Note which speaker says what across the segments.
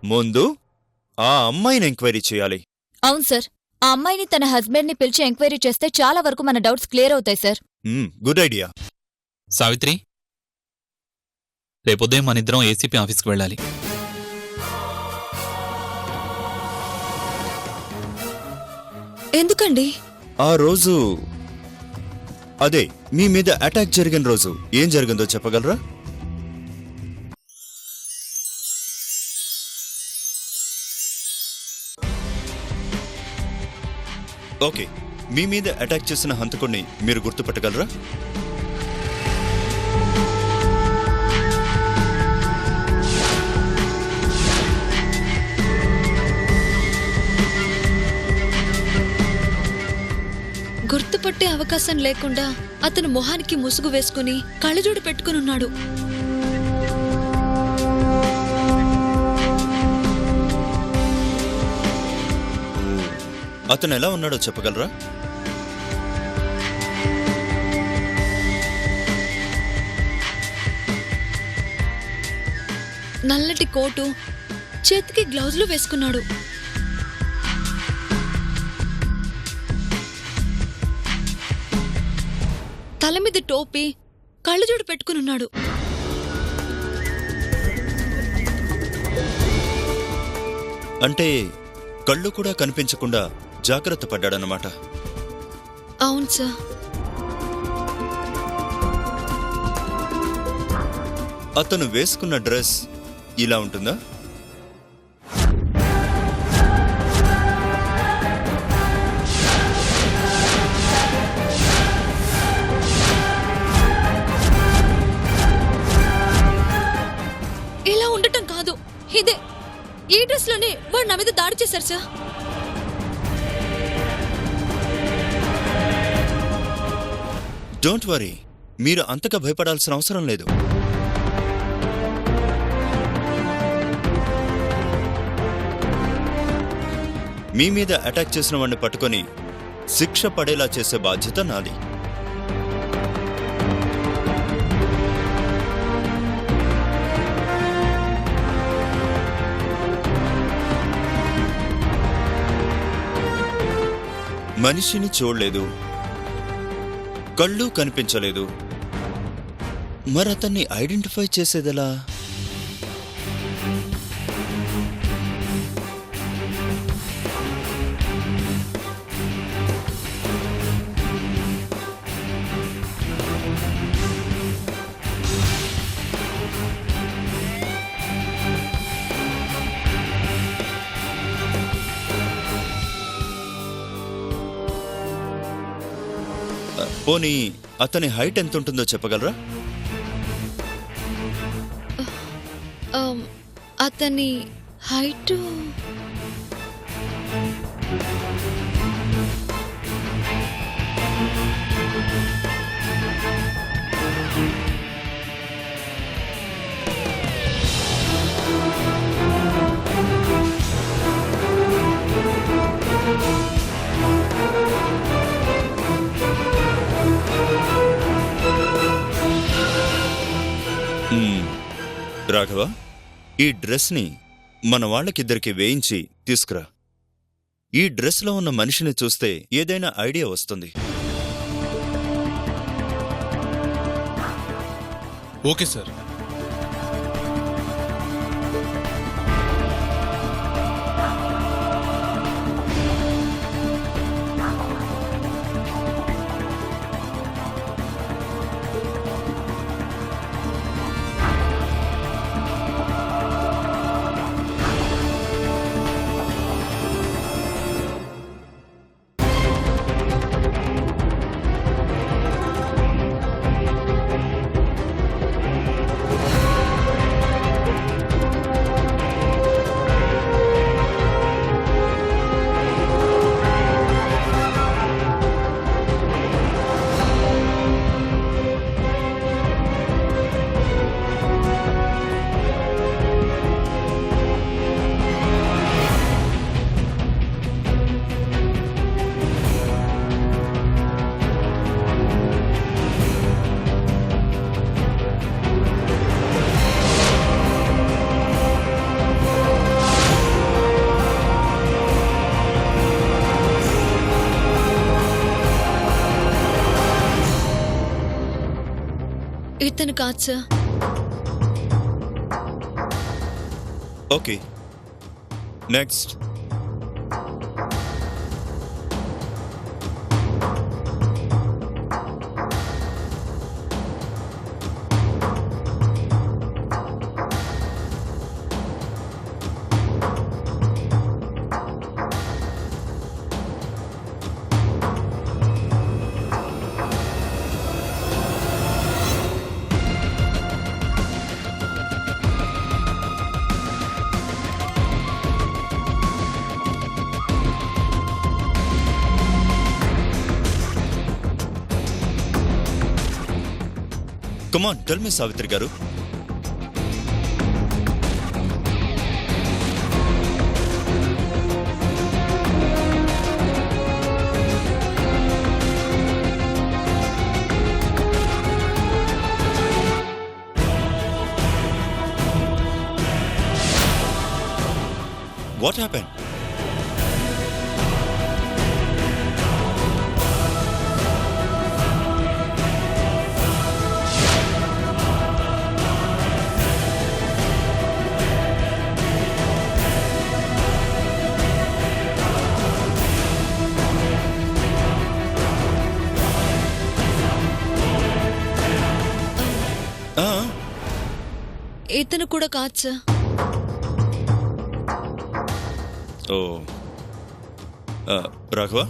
Speaker 1: ముందు ఆ అమ్మాయిని ఎంక్వైరీ చేయాలి.
Speaker 2: అవును సార్, ఆ అమ్మాయిని తన హస్బెండ్ని పిలిచి ఎంక్వైరీ చేస్తే చాలా వరకు మన డౌట్స్ క్లియర్ అవుతాయి సార్.
Speaker 1: Good idea.
Speaker 3: సావిత్రి, రేపొద్దుయం మనిద్దరం ఏసీపీ ఆఫీస్కి వెళ్ళాలి.
Speaker 2: ఎందుకండి?
Speaker 1: ఆ రోజు అదే మీ మీద అటాక్ జరిగిన రోజు ఏం జరిగిందో చెప్పగలరా? ఓకే, మీ మీద అటాక్ చేసిన హంతకుడిని మీరు గుర్తుపట్టగలరా?
Speaker 4: గుర్తుపట్టే అవకాశం లేకుండా అతను మొహానికి ముసుగు వేసుకుని కళ్ళజోడు పెట్టుకునున్నాడు.
Speaker 1: అతను ఎలా ఉన్నాడో చెప్పగలరా?
Speaker 4: నల్లటి కోటు, చేతికి గ్లౌజులు వేసుకున్నాడు. తల మీద టోపీ, కళ్ళజోడు పెట్టుకునున్నాడు.
Speaker 1: అంటే కళ్ళు కూడా కనిపించకుండా జాగ్రత్త పడ్డాడన్నమాట.
Speaker 4: అవును సార్.
Speaker 1: అతను వేసుకున్న డ్రెస్ ఇలా ఉంటుందా?
Speaker 4: ఇలా ఉండటం కాదు, ఇదే ఈ డ్రెస్ లోనే వాడు నా మీద దాడి చేశారు సార్.
Speaker 1: డోంట్ వరీ, మీరు అంతగా భయపడాల్సిన అవసరం లేదు. మీ మీద అటాక్ చేసిన వాడిని పట్టుకొని శిక్ష పడేలా చేసే బాధ్యత నాది. మనిషిని చూడలేదు, కళ్ళు కనిపించలేదు, మరతన్ని ఐడెంటిఫై చేసేదెలా? పోనీ అతని హైట్ ఎంత ఉంటుందో చెప్పగలరా?
Speaker 4: అతని హైట్
Speaker 1: రాఘవ, ఈ డ్రెస్ని మన వాళ్ళకిద్దరికి వేయించి తీసుకురా. ఈ డ్రెస్లో ఉన్న మనిషిని చూస్తే ఏదైనా ఐడియా వస్తుంది.
Speaker 5: Okay sir.
Speaker 4: ఇతను కాదు sir.
Speaker 1: Okay, next. Come on, tell me, Savitri garu. What happened?
Speaker 4: ఇతను కూడా కాదు సార్.
Speaker 1: ఓ, రాఘవ,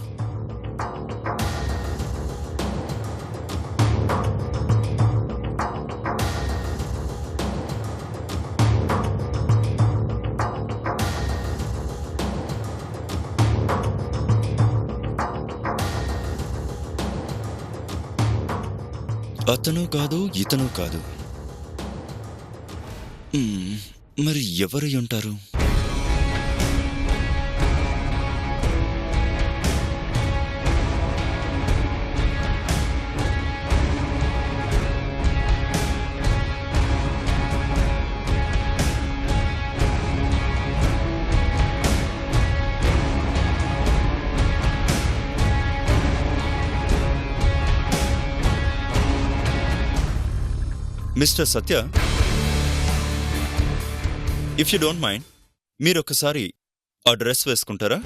Speaker 1: అతను కాదు, ఇతను కాదు. మరి ఎవరై ఉంటారు? Mister Satya, if you don't mind, మీరొకసారి ఆ డ్రెస్ వేసుకుంటారా?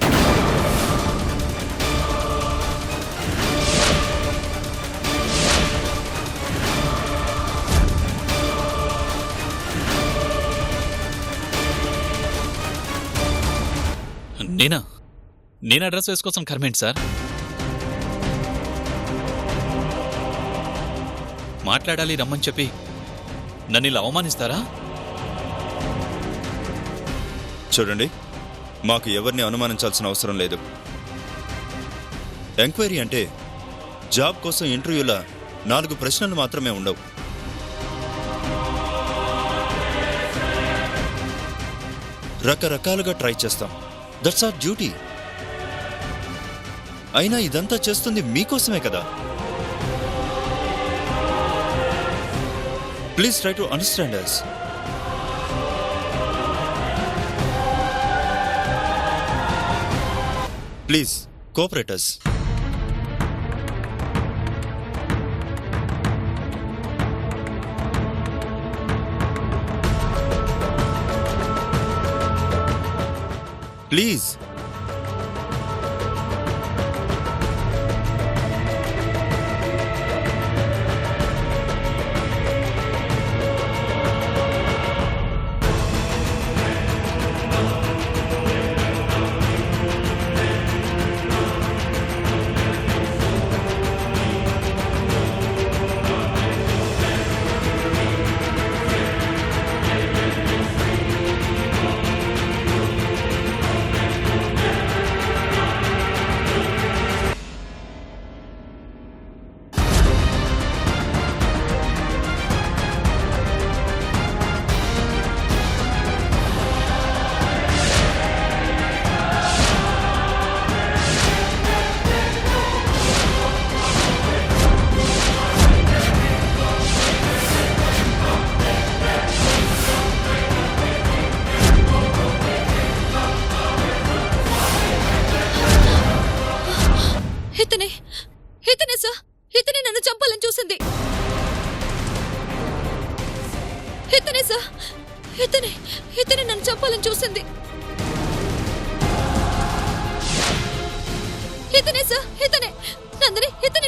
Speaker 3: నేను ఆ డ్రెస్ వేసుకోసం కర్మేంటి సార్? మాట్లాడాలి రమ్మని చెప్పి నన్ను ఇలా అవమానిస్తారా?
Speaker 1: చూడండి, మాకు ఎవరిని అనుమానించాల్సిన అవసరం లేదు. ఎంక్వైరీ అంటే జాబ్ కోసం ఇంటర్వ్యూలా 4 ప్రశ్నలు మాత్రమే ఉండవు. రకరకాలుగా ట్రై చేస్తాం. That's our duty. అయినా ఇదంతా చేస్తుంది మీకోసమే కదా. Please try to understand us. Please cooperate us. Please.
Speaker 4: ఇతనే సార్, ఇతనే నన్ను చంపాలని చూసింది. ఇతనే సార్, ఇతనే నన్ను చంపాలని చూసింది. ఇతనే సార్, ఇతనే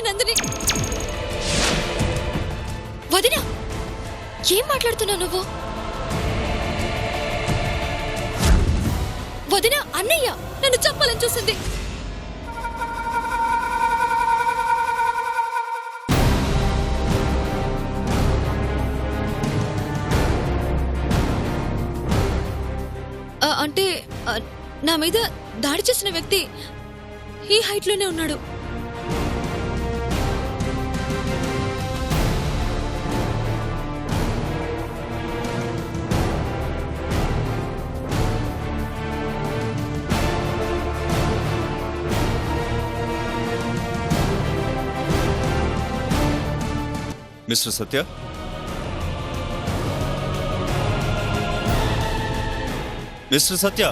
Speaker 4: నందిని. వదినా, ఏం మాట్లాడుతున్నావు నువ్వు? వదినా, అన్నయ్య నన్ను చంపాలని చూసింది. అంటే నా మీద దాడి చేసిన వ్యక్తి ఈ హైట్ లోనే ఉన్నాడు.
Speaker 1: మిస్టర్ సత్య, మిస్టర్ సత్య,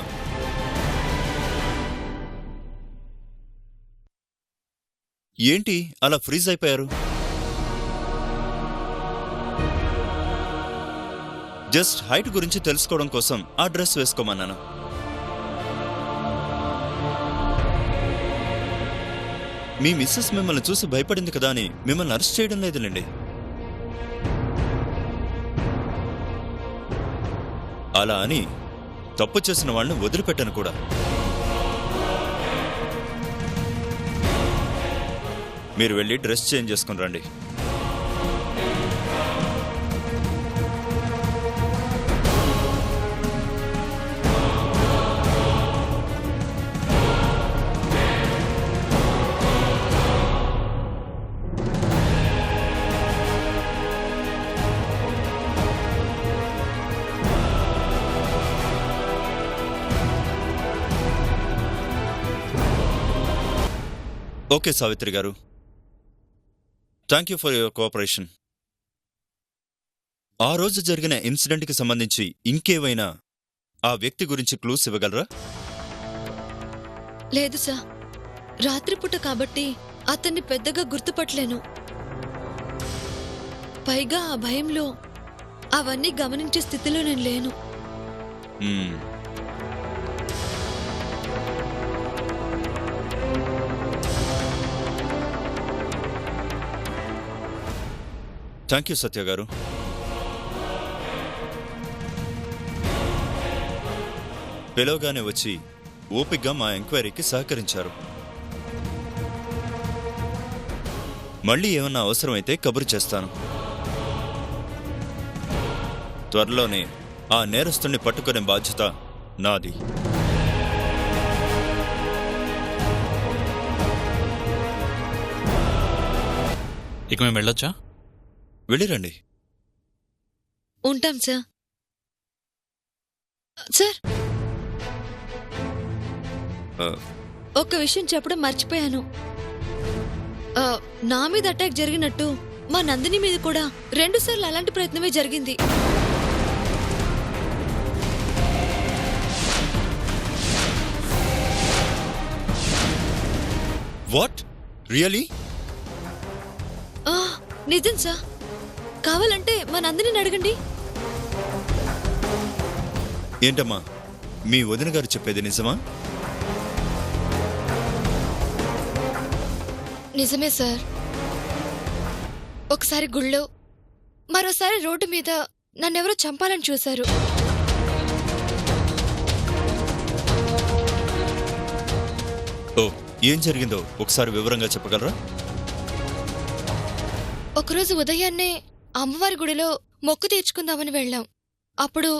Speaker 1: ఏంటి అలా ఫ్రీజ్ అయిపోయారు? జస్ట్ హైట్ గురించి తెలుసుకోవడం కోసం ఆ డ్రెస్ వేసుకోమన్నాను. మీ మిస్సెస్ మిమ్మల్ని చూసి భయపడింది కదా అని మిమ్మల్ని అరెస్ట్ చేయడం లేదులేండి. అలా అని తప్పు చేసిన వాళ్ళని వదిలిపెట్టను కూడా. మీరు వెళ్ళి డ్రెస్ చేంజ్ చేసుకుని రండి. ఓకే సావిత్రి గారు, thank you for your cooperation. ఆ రోజు జరిగిన ఇన్సిడెంట్కి సంబంధించి ఇంకేవైనా ఆ వ్యక్తి గురించి క్లూస్ ఇవ్వగలరా?
Speaker 4: లేదు సార్, రాత్రిపూట కాబట్టి అతన్ని పెద్దగా గుర్తుపట్టలేను. పైగా ఆ భయంలో అవన్నీ గమనించే స్థితిలో నేను లేను.
Speaker 1: థ్యాంక్ యూ సత్య గారు. పిలవగానే వచ్చి ఓపిగ్గా మా ఎంక్వైరీకి సహకరించారు. మళ్ళీ ఏమన్నా అవసరమైతే కబురు చేస్తాను. త్వరలోనే ఆ నేరస్తుణ్ణి పట్టుకునే బాధ్యత నాది.
Speaker 3: ఇక మేము వెళ్ళొచ్చా?
Speaker 1: వెళ్ళిరండి.
Speaker 4: ఉంటాం సార్. సార్, ఒక్క విషయం చెప్పడం మర్చిపోయాను. నా మీద అటాక్ జరిగినట్టు మా నందిని మీద కూడా 2 సార్లు అలాంటి ప్రయత్నమే జరిగింది.
Speaker 1: వాట్? రియలీ?
Speaker 4: నిజం సార్. కావాలంటే మా నందిని అడగండి.
Speaker 1: ఏంటమ్మా, మీ వదిన గారు చెప్పేది నిజమా?
Speaker 5: నిజమే సార్. ఒకసారి గుళ్ళో, మరోసారి రోడ్డు మీద నన్నెవరో చంపాలని చూశారు.
Speaker 1: ఓ, ఏం జరిగిందో ఒకసారి వివరంగా చెప్పగలరా?
Speaker 5: ఒకరోజు ఉదయాన్నే అమ్మవారి గుడిలో మొక్కు తీర్చుకుందామని వెళ్ళాం. అప్పుడు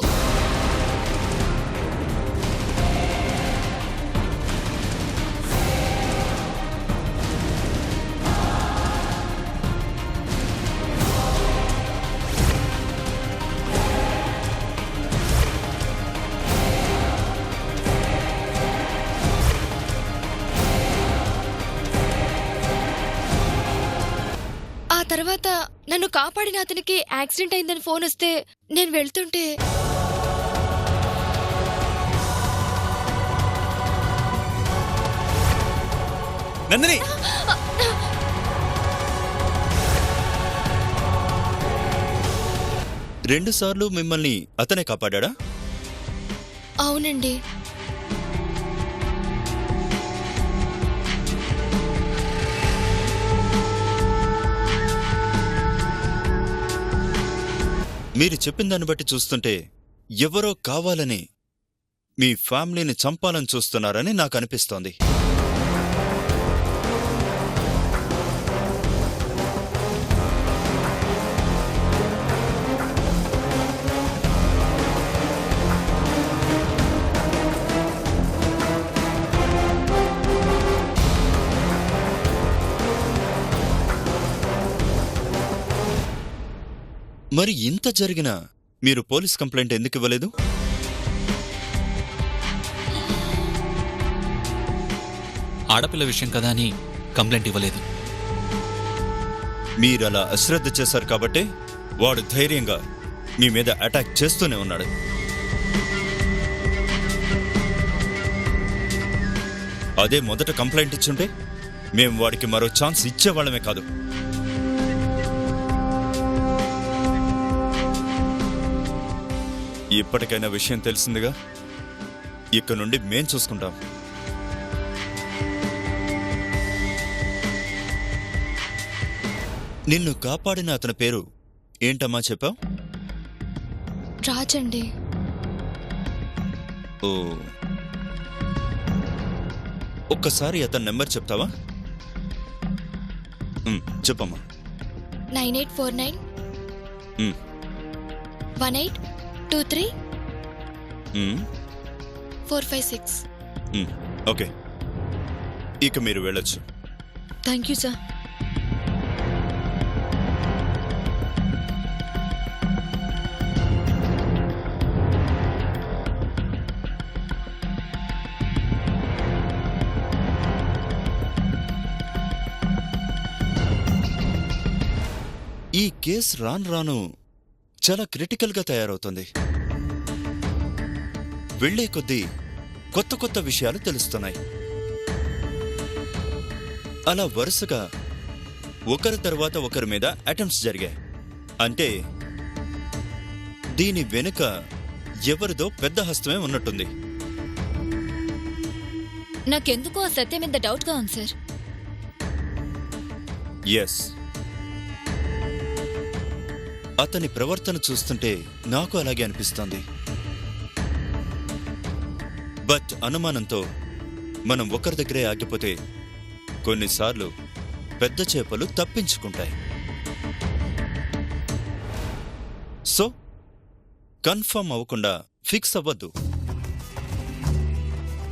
Speaker 5: తర్వాత నన్ను కాపాడిన అతనికి యాక్సిడెంట్ అయిందని ఫోన్ వస్తే నేను వెళ్తుంటే
Speaker 3: నందిని,
Speaker 1: రెండుసార్లు మిమ్మల్ని అతనే కాపాడా?
Speaker 5: అవునండి.
Speaker 1: మీరు చెప్పిన దాన్ని బట్టి చూస్తుంటే ఎవరో కావాలని మీ ఫ్యామిలీని చంపాలని చూస్తున్నారని నాకు అనిపిస్తోంది. మరి ఇంత జరిగినా మీరు పోలీస్ కంప్లైంట్ ఎందుకు ఇవ్వలేదు?
Speaker 3: ఆడపిల్ల విషయం కదా అని కంప్లైంట్ ఇవ్వలేదు.
Speaker 1: మీరలా అశ్రద్ధ చేశారు కాబట్టే వాడు ధైర్యంగా మీ మీద అటాక్ చేస్తూనే ఉన్నాడు. అదే మొదట కంప్లైంట్ ఇచ్చుంటే మేం వాడికి మరో ఛాన్స్ ఇచ్చేవాళ్ళమే కాదు. ఇప్పటికైనా విషయం తెలిసిందిగా, ఇక నుండి మేం చూసుకుంటాం. నిన్ను కాపాడిన అతని పేరు ఏంటమ్మా చెప్పావు?
Speaker 5: రాజండి.
Speaker 1: ఓ, ఒక్కసారి అతని నెంబర్ చెప్తావా? చెప్పమ్మా.
Speaker 5: 9849
Speaker 1: ఉమ్,
Speaker 5: 1823
Speaker 1: ఉమ్,
Speaker 5: 456.
Speaker 1: ఓకే, ఇక మీరు వెళ్ళొచ్చు.
Speaker 4: Thank you sir.
Speaker 1: ఈ కేసు రాను రాను చాలా క్రిటికల్గా తయారవుతుంది. వెళ్లే కొద్దీ కొత్త కొత్త విషయాలు తెలుస్తున్నాయి. అలా వరుసగా ఒకరి తర్వాత ఒకరి మీద అటెంప్ట్స్ జరిగాయి. అంటే దీని వెనుక ఎవరిదో పెద్ద హస్తమే ఉన్నట్టుంది.
Speaker 2: నాకెందుకో ఆ సత్యం మీద డౌట్గా ఉంది సార్.
Speaker 1: ఎస్, అతని ప్రవర్తన చూస్తుంటే నాకు అలాగే అనిపిస్తోంది. బట్ అనుమానంతో మనం ఒకరి దగ్గరే ఆగిపోతే కొన్నిసార్లు పెద్ద చేపలు తప్పించుకుంటాయి. సో కన్ఫర్మ్ అవ్వకుండా ఫిక్స్ అవ్వద్దు.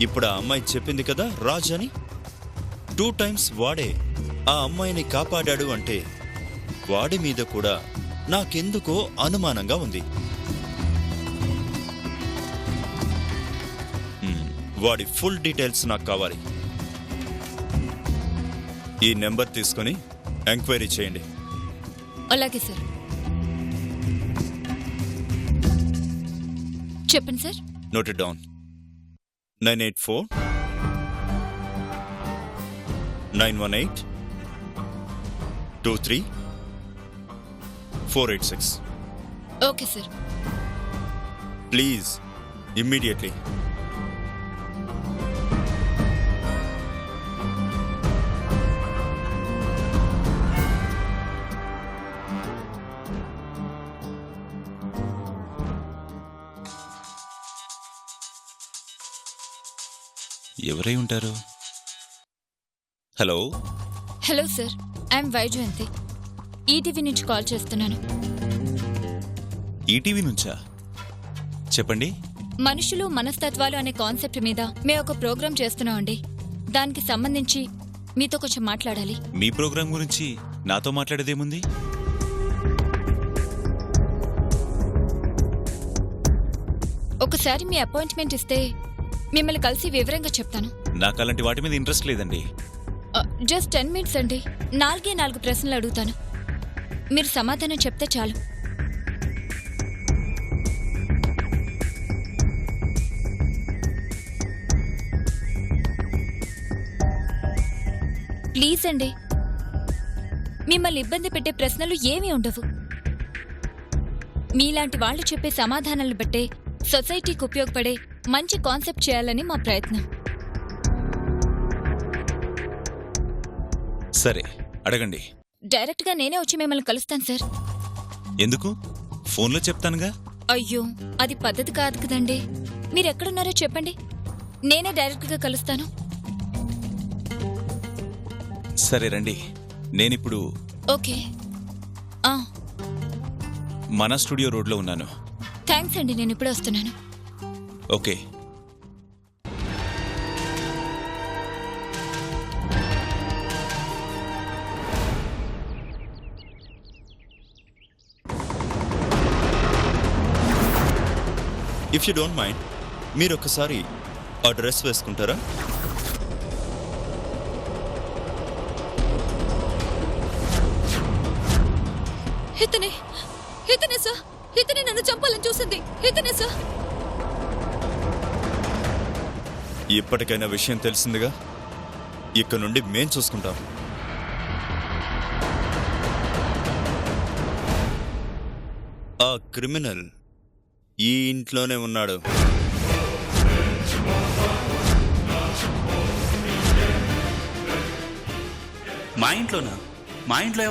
Speaker 1: ఇప్పుడు ఆ అమ్మాయి చెప్పింది కదా రాజ్ అని, 2 times వాడే ఆ అమ్మాయిని కాపాడాడు అంటే వాడి మీద కూడా నాకెందుకో అనుమానంగా ఉంది. వాడి ఫుల్ డీటెయిల్స్ నాకు కావాలి. ఈ నెంబర్ తీసుకొని ఎంక్వైరీ చేయండి.
Speaker 2: అలాగే సార్. చెప్పండి sir.
Speaker 1: Note it down. 984 918 23 486.
Speaker 2: Okay sir.
Speaker 1: Please immediately.
Speaker 6: ఎవరై ఉంటారు?
Speaker 1: Hello.
Speaker 2: Hello sir, I'm Vyjayanthi. ETV నుంచి కాల్ చేస్తున్నాను.
Speaker 6: ఈటీవీ నుంచా? చెప్పండి.
Speaker 2: మనుషులు మనస్తత్వాలు అనే కాన్సెప్ట్ మీద మేము ఒక ప్రోగ్రాం చేస్తున్నామండి. దానికి సంబంధించి మీతో కొంచెం మాట్లాడాలి.
Speaker 6: మీ ప్రోగ్రాం గురించి నాతో మాట్లాడేదేముంది?
Speaker 2: ఒకసారి మీ అపాయింట్మెంట్ ఇస్తే మిమ్మల్ని కలిసి వివరంగా చెప్తాను.
Speaker 6: నాకు అలాంటి వాటి మీద ఇంట్రెస్ట్ లేదండి.
Speaker 2: జస్ట్ 10 minutes అండి. 4 ప్రశ్నలు అడుగుతాను, మీరు సమాధానం చెప్తే చాలు. ప్లీజ్ అండి, మిమ్మల్ని ఇబ్బంది పెట్టే ప్రశ్నలు ఏమీ ఉండవు. మీలాంటి వాళ్ళు చెప్పే సమాధానాలు బట్టే సొసైటీకి ఉపయోగపడే మంచి కాన్సెప్ట్ చేయాలని మా ప్రయత్నం.
Speaker 6: సరే అడగండి.
Speaker 2: డైరెక్ట్గా నేనే వచ్చి మిమ్మల్ని కలుస్తాను సార్.
Speaker 6: ఎందుకు? ఫోన్లో చెప్తానుగా.
Speaker 2: అయ్యో, అది పద్ధతి కాదు కదండి. మీరెక్కడున్నారో చెప్పండి, నేనే డైరెక్ట్గా కలుస్తాను.
Speaker 6: సరే రండి. నేనిప్పుడు
Speaker 2: ఓకే.
Speaker 6: మన స్టూడియో రోడ్లో ఉన్నాను.
Speaker 2: థ్యాంక్స్ అండి, నేను ఇప్పుడే వస్తున్నాను.
Speaker 6: Okay.
Speaker 1: If you don't mind, మీరు ఒక్కసారి ఆ డ్రెస్ వేసుకుంటారా?
Speaker 4: ఇతనే సార్, ఇతనే నన్ను చంపాలని చూసింది, ఇతనే సార్.
Speaker 1: ఇప్పటికైనా విషయం తెలిసిందిగా, ఇక్కడ నుండి మేం చూసుకుంటాం. ఆ క్రిమినల్ ఈ ఇంట్లోనే ఉన్నాడు.
Speaker 7: మా ఇంట్లోనా? మా ఇంట్లో